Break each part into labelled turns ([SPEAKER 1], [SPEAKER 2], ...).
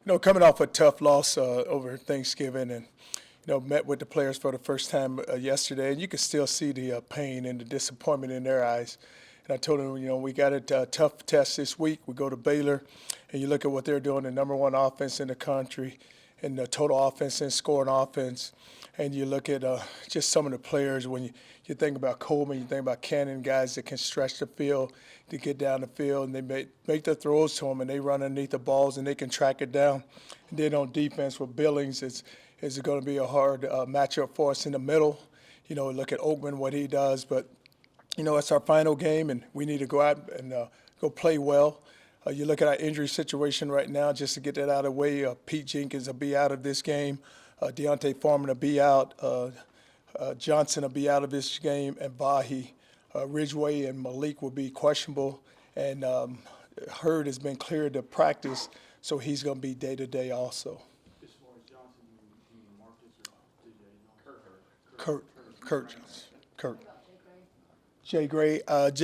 [SPEAKER 1] Coming off a tough loss over Thanksgiving and, met with the players for the first time yesterday, and you could still see the pain and the disappointment in their eyes. And I told them, we got a tough test this week. We go to Baylor, and you look at what they're doing, the number one offense in the country, and the total offense and scoring offense. And you look at just some of the players, when you think about Coleman, you think about Cannon, guys that can stretch the field to get down the field, and they make the throws to them, and they run underneath the balls, and they can track it down. And then on defense with Billings, it's going to be a hard matchup for us in the middle. Look at Oakman, what he does. But, it's our final game, and we need to go out and go play well. You look at our injury situation right now, just to get that out of the way. Pete Jenkins will be out of this game. Deontay Foreman will be out. Johnson will be out of this game. And Bahi, Ridgeway, and Malik will be questionable. And Hurd has been cleared to practice, so he's going to be day-to-day also.
[SPEAKER 2] As far as Johnson, you mean Marcus or DJ?
[SPEAKER 1] Kurt. Jay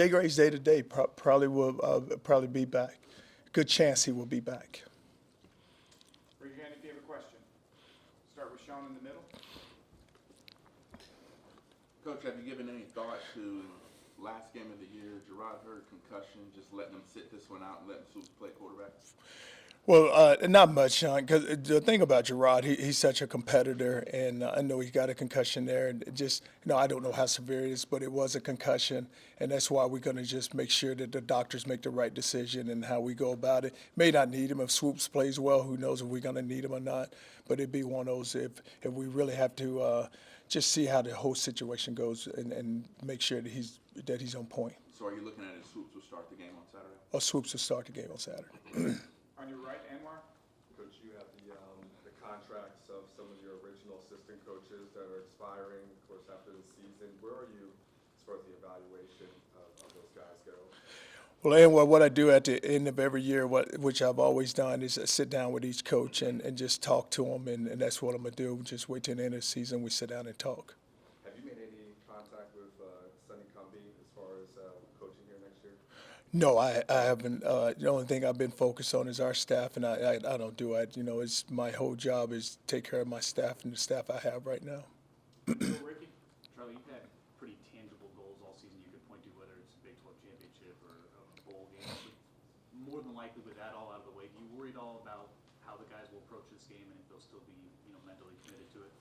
[SPEAKER 1] Gray's day-to-day probably will probably be back. Good chance he will be back.
[SPEAKER 3] Raise your hand if you have a question. Start with Sean in the middle.
[SPEAKER 4] Coach, have you given any thought to last game of the year, Gerard Hurd concussion, just letting him sit this one out and letting Swoops play quarterback?
[SPEAKER 1] Well, not much, Sean, because the thing about Gerard, he's such a competitor, and I know he got a concussion there. And I don't know how severe it is, but it was a concussion, and that's why we're going to just make sure that the doctors make the right decision and how we go about it. May not need him if Swoops plays well. Who knows if we're going to need him or not, but it'd be one of those if we really have to just see how the whole situation goes and make sure that he's on point.
[SPEAKER 4] So are you looking at it, Swoops will start the game on Saturday?
[SPEAKER 1] Or Swoops will start the game on Saturday.
[SPEAKER 3] On your right, Anwar.
[SPEAKER 5] Coach, you have the contracts of some of your original assistant coaches that are expiring, of course, after the season. Where are you as far as the evaluation of those guys go?
[SPEAKER 1] Well, Anwar, what I do at the end of every year, which I've always done, is sit down with each coach and just talk to them, and that's what I'm going to do. Just wait till the end of the season, we sit down and talk.
[SPEAKER 5] Have you made any contact with Sonny Cumbie as far as coaching here next year?
[SPEAKER 1] No, I haven't. The only thing I've been focused on is our staff, and I don't do it. It's my whole job is take care of my staff and the staff I have right now.
[SPEAKER 3] Ricky. Charlie, you've had pretty tangible goals all season you could point to, whether it's a Big 12 championship or a bowl game. But more than likely, with that all out of the way, do you worry at all about how the guys will approach this game and if they'll still be, mentally committed to it?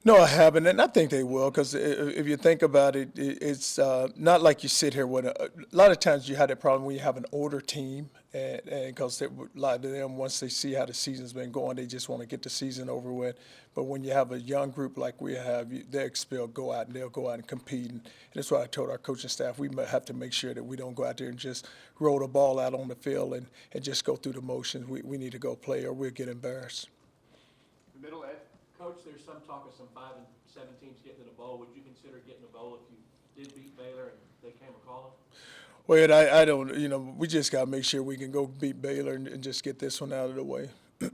[SPEAKER 1] No, I haven't, and I think they will, because if you think about it, it's not like you sit here with a lot of times you have that problem when you have an older team, and because a lot of them, once they see how the season's been going, they just want to get the season over with. But when you have a young group like we have, they'll go out and compete, and that's what I told our coaching staff. We have to make sure that we don't go out there and just roll the ball out on the field and just go through the motions. We need to go play, or we'll get embarrassed.
[SPEAKER 3] The middle, Ed.
[SPEAKER 2] Coach, there's some talk of some 5 and 7 teams getting to the bowl. Would you consider getting a bowl if you did beat Baylor and they came a calling?
[SPEAKER 1] Well, I don't, we just got to make sure we can go beat Baylor and just get this one out of the way.
[SPEAKER 3] On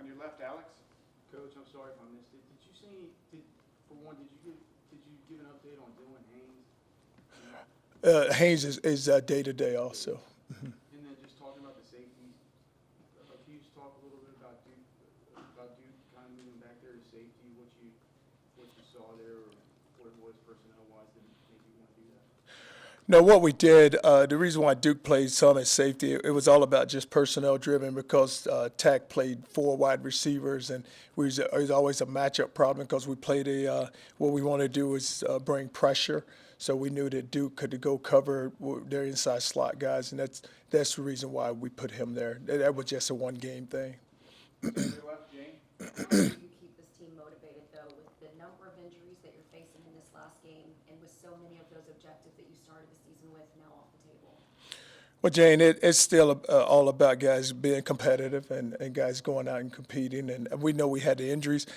[SPEAKER 3] your left, Alex.
[SPEAKER 6] Coach, I'm sorry if I missed it. Did you give an update on Dylan Haynes?
[SPEAKER 1] Haynes is day-to-day also.
[SPEAKER 6] And then just talking about the safeties, can you just talk a little bit about Duke kind of moving back there to safety, what you saw there, or what it was personnel-wise that made you want to do that?
[SPEAKER 1] No, what we did, the reason why Duke played some at safety, it was all about just personnel-driven because Tech played 4 wide receivers, and it was always a matchup problem because we played what we want to do is bring pressure. So we knew that Duke could go cover their inside slot guys, and that's the reason why we put him there. That was just a one-game thing.
[SPEAKER 3] Your left, Jane.
[SPEAKER 7] How do you keep this team motivated, though, with the number of injuries that you're facing in this last game and with so many of those objectives that you started the season with now off the table?
[SPEAKER 1] Well, Jane, it's still all about guys being competitive and guys going out and competing. And we know we had the injuries.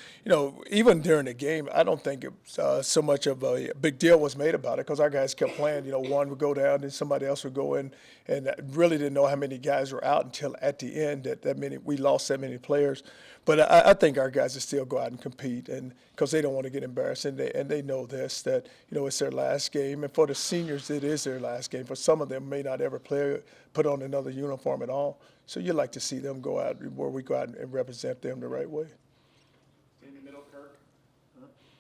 [SPEAKER 1] Even during the game, I don't think so much of a big deal was made about it because our guys kept playing. One would go down and somebody else would go in. And really didn't know how many guys were out until at the end that we lost that many players. But I think our guys will still go out and compete, and because they don't want to get embarrassed, and they know this, that it's their last game, and for the seniors it is their last game. For some of them may not ever put on another uniform at all. So you like to see them go out where we go out and represent them the right way.
[SPEAKER 6] In the middle, Kirk.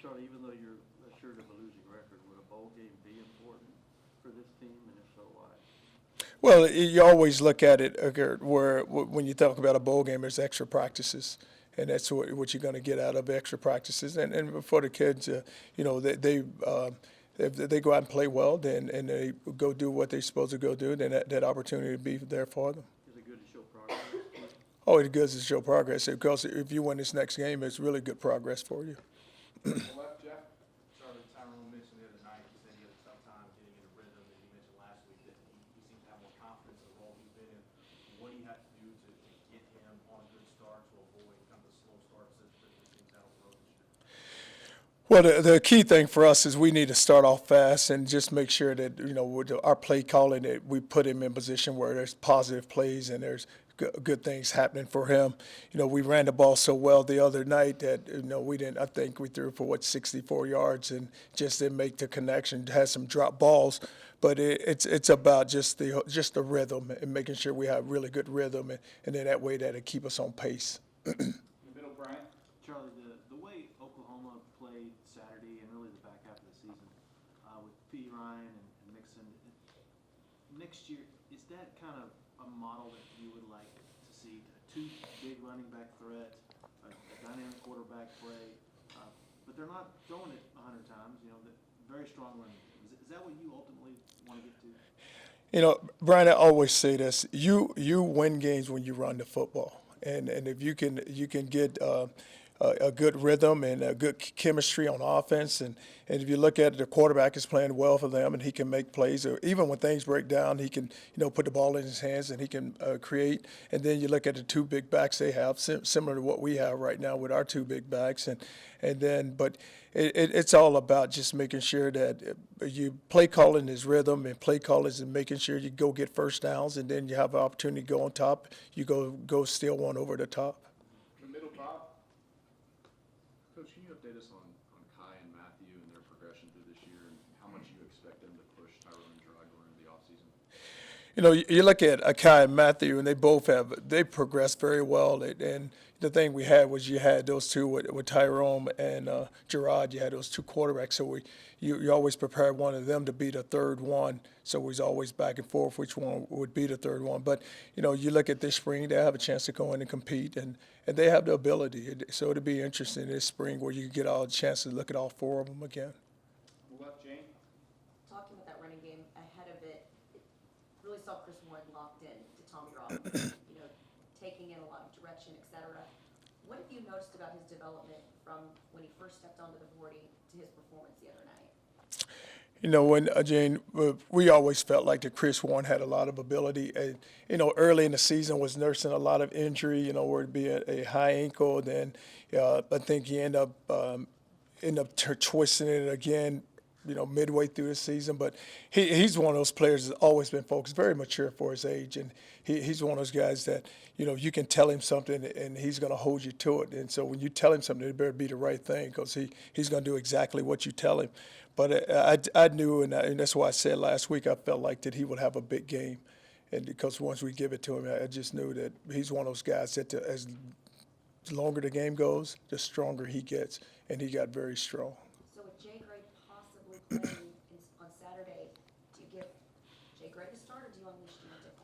[SPEAKER 8] Charlie, even though you're assured of a losing record, would a bowl game be important for this team, and if so, why?
[SPEAKER 1] Well, you always look at it where when you talk about a bowl game, there's extra practices, and that's what you're going to get out of extra practices. And for the kids, if they go out and play well, and they go do what they're supposed to go do, then that opportunity will be there for them.
[SPEAKER 8] Is it good to show progress?
[SPEAKER 1] Oh, it's good to show progress, because if you win this next game, it's really good progress for you.
[SPEAKER 6] Left, Jeff.
[SPEAKER 3] Charlie, Tyrone mentioned the other night, he said he had a tough time getting in a rhythm, and you mentioned last week that he seems to have more confidence in the role he's been in. What do you have to do to get him on a good start to avoid kind of the slow starts that he seems to have on the road this year?
[SPEAKER 1] Well, the key thing for us is we need to start off fast and just make sure that with our play calling, that we put him in position where there's positive plays and there's good things happening for him. We ran the ball so well the other night that we didn't. I think we threw for 64 yards and just didn't make the connection. Had some drop balls, but it's about just the rhythm and making sure we have really good rhythm, and then that way that'll keep us on pace.
[SPEAKER 6] In the middle, Brian.
[SPEAKER 8] Charlie, the way Oklahoma played Saturday and really the back half of the season with P. Ryan and Mixon, next year, is that kind of a model that you would like to see? Two big running back threats, a dynamic quarterback play, but they're not throwing it 100 times. Very strong running game. Is that what you ultimately want to get to?
[SPEAKER 1] Brian, I always say this: you win games when you run the football, and if you can get a good rhythm and a good chemistry on offense, and if you look at it, the quarterback is playing well for them, and he can make plays. Or even when things break down, he can put the ball in his hands and he can create. And then you look at the two big backs they have, similar to what we have right now with our two big backs, but it's all about just making sure that you play calling is rhythm, and play calling is making sure you go get first downs, and then you have an opportunity to go on top. You go steal one over the top.
[SPEAKER 6] The middle, Bob.
[SPEAKER 9] Coach, can you update us on Kai and Matthew and their progression through this year, and how much you expect them to push Tyrone and Gerard going into the offseason?
[SPEAKER 1] You look at Akai and Matthew, and they progressed very well. And the thing we had was you had those two with Tyrone and Gerard. You had those two quarterbacks, so you always prepared one of them to be the third one. So it was always back and forth which one would be the third one. But you look at this spring, they have a chance to go in and compete, and they have the ability. So it'll be interesting this spring where you get all a chance to look at all four of them again.
[SPEAKER 6] Left, Jane.
[SPEAKER 7] Talking about that running game ahead of it, really saw Chris Warren locked in to Tommy Robinson, taking in a lot of direction, et cetera. What have you noticed about his development from when he first stepped onto the 40 to his performance the other night?
[SPEAKER 1] When Jane, we always felt like that Chris Warren had a lot of ability. And, early in the season was nursing a lot of injury, where it'd be a high ankle. Then I think he ended up twisting it again, midway through the season. But he's one of those players that's always been focused, very mature for his age. And he's one of those guys that, you can tell him something and he's going to hold you to it. And so when you tell him something, it better be the right thing, because he's going to do exactly what you tell him. But I knew, and that's why I said last week, I felt like that he would have a big game. And because once we give it to him, I just knew that he's one of those guys that as longer the game goes, the stronger he gets. And he got very strong.
[SPEAKER 7] So with Jay Gray possibly playing on Saturday, do you give Jay Gray the start, or do you unleash Deontay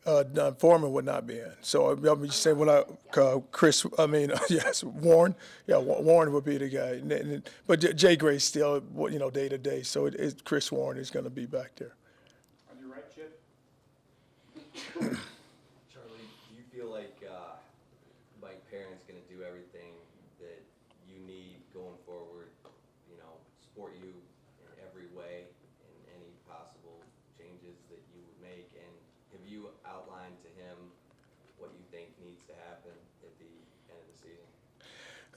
[SPEAKER 7] Foreman?
[SPEAKER 1] No, Foreman would not be in. So I'm just saying, yes, Warren. Yeah, Warren would be the guy. But Jay Gray's still, day to day. So Chris Warren is going to be back there.
[SPEAKER 6] On your right, Chip.
[SPEAKER 10] Charlie, do you feel like Mike Perrin's going to do everything that you need going forward, support you in every way in any possible changes that you would make? And have you outlined to him what you think needs to happen at the end of the season?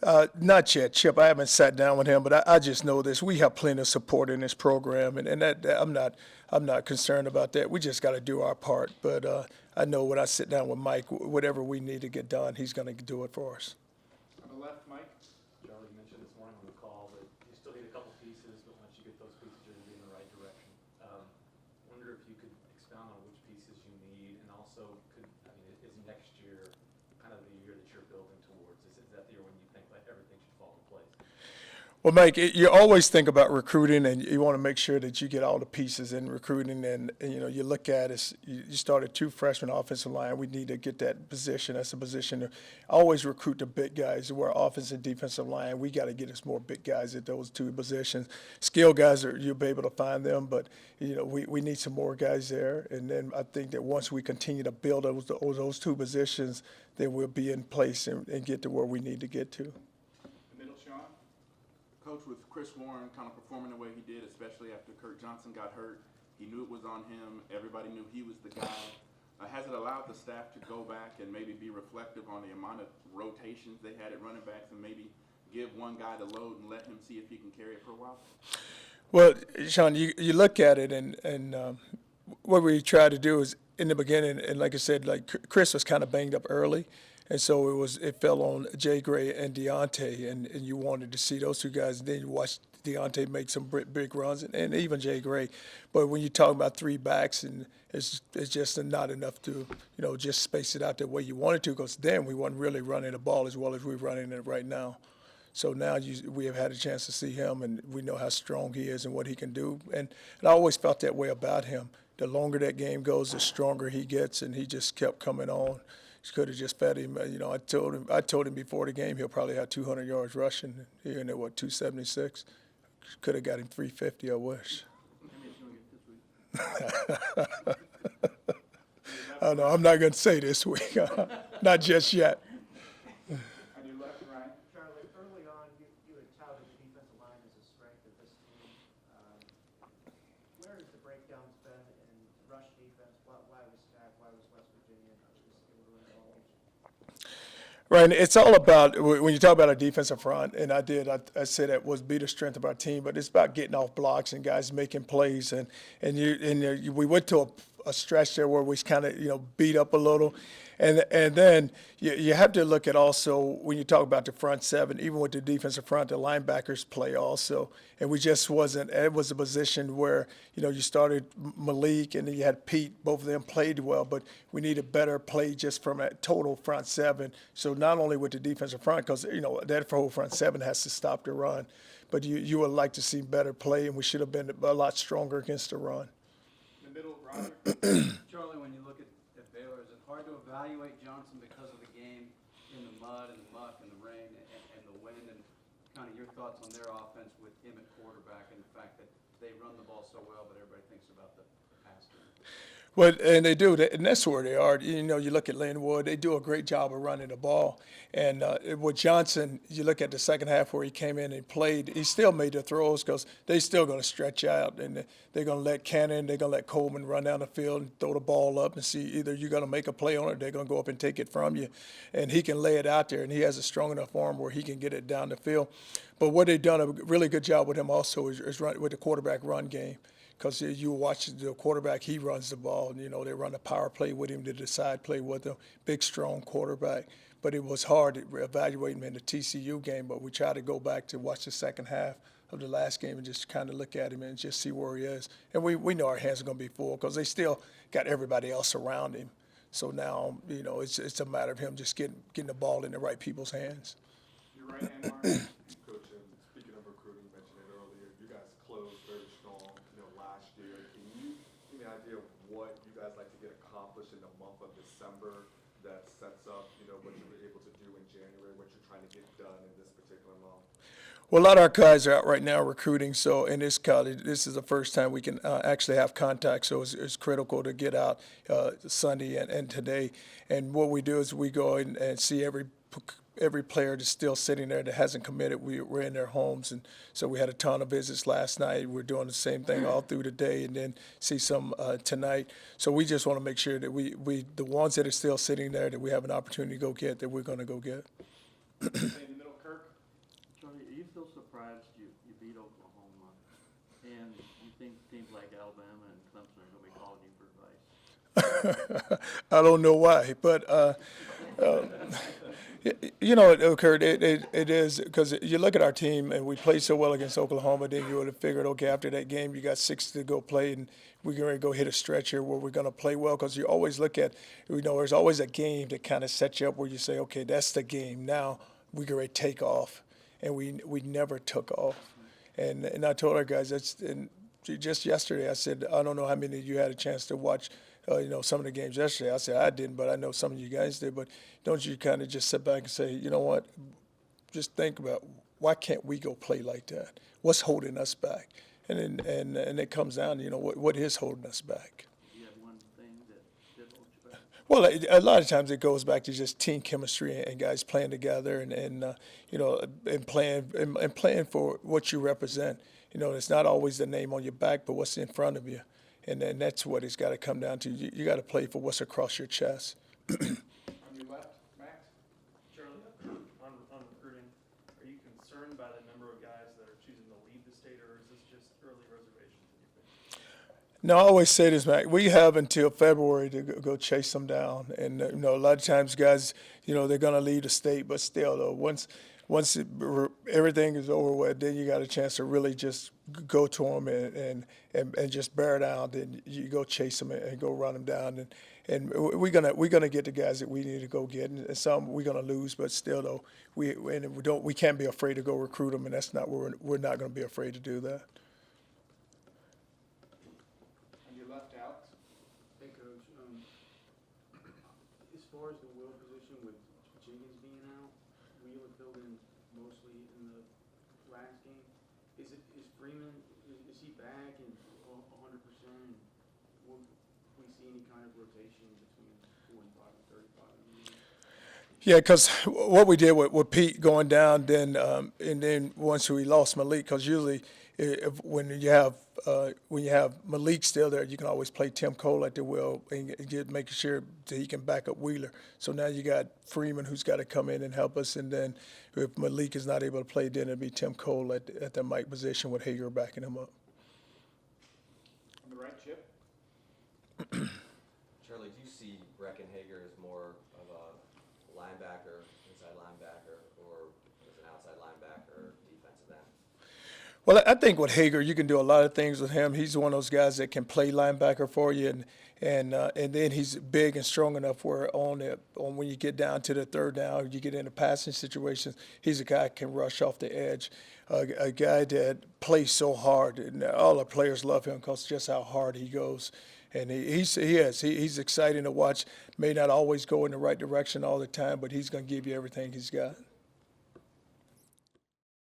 [SPEAKER 1] Not yet, Chip. I haven't sat down with him, but I just know this. We have plenty of support in this program, and that I'm not concerned about that. We just got to do our part. But I know when I sit down with Mike, whatever we need to get done, he's going to do it for us.
[SPEAKER 6] On the left, Mike?
[SPEAKER 2] Charlie, you mentioned this morning on the call that you still need a couple pieces, but once you get those pieces, you're gonna be in the right direction. Wonder if you could expound on which pieces you need, and also is next year kind of the year that you're building towards? Is that the year when you think like everything should fall in place?
[SPEAKER 1] Well, Mike, you always think about recruiting, and you want to make sure that you get all the pieces in recruiting. And you look at it, you started 2 freshman offensive line. We need to get that position. That's a position to always recruit the big guys. We're offensive and defensive line. We got to get us more big guys at those 2 positions. Skill guys, you'll be able to find them, but we need some more guys there. And then I think that once we continue to build those 2 positions, then we'll be in place and get to where we need to get to.
[SPEAKER 6] The middle, Sean?
[SPEAKER 4] Coach, with Chris Warren kind of performing the way he did, especially after Kirk Johnson got hurt, he knew it was on him. Everybody knew he was the guy. Has it allowed the staff to go back and maybe be reflective on the amount of rotations they had at running backs and maybe give one guy the load and let him see if he can carry it for a while?
[SPEAKER 1] Well, Sean, you look at it, and what we try to do is in the beginning, and like I said, like Chris was kind of banged up early, and so it fell on Jay Gray and Deontay, and you wanted to see those 2 guys, and then you watched Deontay make some big runs, and even Jay Gray. But when you talk about 3 backs, and it's just not enough to just space it out the way you wanted to, because then we weren't really running the ball as well as we're running it right now. So now we have had a chance to see him, and we know how strong he is and what he can do. And I always felt that way about him. The longer that game goes, the stronger he gets, and he just kept coming on. Could have just fed him. I told him before the game he'll probably have 200 yards rushing. He in at 276. Could have got him 350. I wish. I know. I'm not going to say this week. Not just yet.
[SPEAKER 6] On your left, Ryan?
[SPEAKER 11] Charlie, early on, you had touted the defensive line as a strength of this team. Where has the breakdowns been in rush defense? Why was Tech? Why was West Virginia not just able to win all these?
[SPEAKER 1] Right. It's all about, when you talk about our defensive front, and I said that was be the strength of our team, but it's about getting off blocks and guys making plays. And we went to a stretch there where we kind of beat up a little. And then you have to look at also, when you talk about the front 7, even with the defensive front, the linebackers play also. And we just wasn't, it was a position where, you started Malik and then you had Pete, both of them played well, but we need a better play just from a total front 7. So not only with the defensive front, because, that whole front 7 has to stop the run, but you would like to see better play, and we should have been a lot stronger against the run.
[SPEAKER 6] In the middle, Roger?
[SPEAKER 11] Charlie, when you look at Baylor, is it hard to evaluate Johnson because of the game in the mud and the muck and the rain and the wind, and kind of your thoughts on their offense with him at quarterback and the fact that they run the ball so well, but everybody thinks about the pass game?
[SPEAKER 1] Well, and they do, and that's where they are. You look at Linwood; they do a great job of running the ball. And with Johnson, you look at the second half where he came in and played. He still made the throws because they're still going to stretch out, and they're going to let Cannon, they're going to let Coleman run down the field and throw the ball up and see either you're going to make a play on it, or they're going to go up and take it from you, and he can lay it out there, and he has a strong enough arm where he can get it down the field. But what they've done a really good job with him also is run with the quarterback run game. Because you watch the quarterback, he runs the ball. And, they run a power play with him, to decide play with him. Big, strong quarterback. But it was hard to evaluate him in the TCU game. But we try to go back to watch the second half of the last game and just kind of look at him and just see where he is. And we know our hands are going to be full because they still got everybody else around him. So now, it's a matter of him just getting the ball in the right people's hands.
[SPEAKER 6] Your right hand, Mark?
[SPEAKER 5] Coach, and speaking of recruiting, you mentioned it earlier, you guys closed very strong, last year. Can you give me an idea of what you guys like to get accomplished in the month of December that sets up, what you were able to do in January, what you're trying to get done in this particular month?
[SPEAKER 1] Well, a lot of our guys are out right now recruiting. So in this college, this is the first time we can actually have contact. So it's critical to get out Sunday and today. And what we do is we go and see every player that's still sitting there that hasn't committed. We're in their homes, and so we had a ton of visits last night. We're doing the same thing all through the day, and then see some tonight. So we just want to make sure that we the ones that are still sitting there that we have an opportunity to go get, that we're going to go get.
[SPEAKER 6] In the middle, Kirk?
[SPEAKER 8] Alabama and Clemson are gonna be calling you for advice.
[SPEAKER 1] I don't know why, but Kurt, it is because you look at our team and we played so well against Oklahoma. Then you would have figured, okay, after that game, you got 6 to go play, and we're going to go hit a stretch here where we're going to play well. Because you always look at, there's always a game that kind of sets you up where you say, okay, that's the game. Now we're going to take off, and we never took off. And I told our guys and just yesterday I said, I don't know how many of you had a chance to watch some of the games yesterday. I said I didn't, but I know some of you guys did. But don't you kind of just sit back and say, you know what? Just think about why can't we go play like that? What's holding us back? And it comes down to what is holding us back.
[SPEAKER 8] Do you have one thing that did hold you back?
[SPEAKER 1] Well, a lot of times it goes back to just team chemistry and guys playing together and playing for what you represent. It's not always the name on your back, but what's in front of you. And then that's what it's got to come down to. You got to play for what's across your chest.
[SPEAKER 6] On your left, Max?
[SPEAKER 2] Charlie, on recruiting, are you concerned by the number of guys that are choosing to leave the state, or is this just early reservations that you think?
[SPEAKER 1] No, I always say this, Mac. We have until February to go chase them down. And, a lot of times guys, they're going to leave the state. But still, though, once everything is over with, then you got a chance to really just go to them and just bear down. Then you go chase them and go run them down. And we're gonna get the guys that we need to go get. And some we're gonna lose, but still, though, we can't be afraid to go recruit them. And that's not we're not going to be afraid to do that.
[SPEAKER 6] On your left, Alex? Hey, Coach. As far as the will position with Jenkins being out, Wheeler filled in mostly in the last game. Is Freeman, is he back and 100%? Will we see any kind of rotation between 45 and 35?
[SPEAKER 1] Yeah, because what we did with Pete going down, then and then once we lost Malik, because usually when you have Malik still there, you can always play Tim Cole at the wheel and making sure that he can back up Wheeler. So now you got Freeman who's got to come in and help us, and then if Malik is not able to play, then it'll be Tim Cole at the Mike position with Hager backing him up.
[SPEAKER 6] On the right, Chip?
[SPEAKER 10] Charlie, do you see Breckenhager as more of a linebacker, inside linebacker, or as an outside linebacker, defensive end?
[SPEAKER 1] Well, I think with Hager, you can do a lot of things with him. He's one of those guys that can play linebacker for you, and then he's big and strong enough where on when you get down to the third down, you get into passing situations, he's a guy that can rush off the edge, a guy that plays so hard, and all the players love him because just how hard he goes. And he's exciting to watch. May not always go in the right direction all the time, but he's going to give you everything he's got.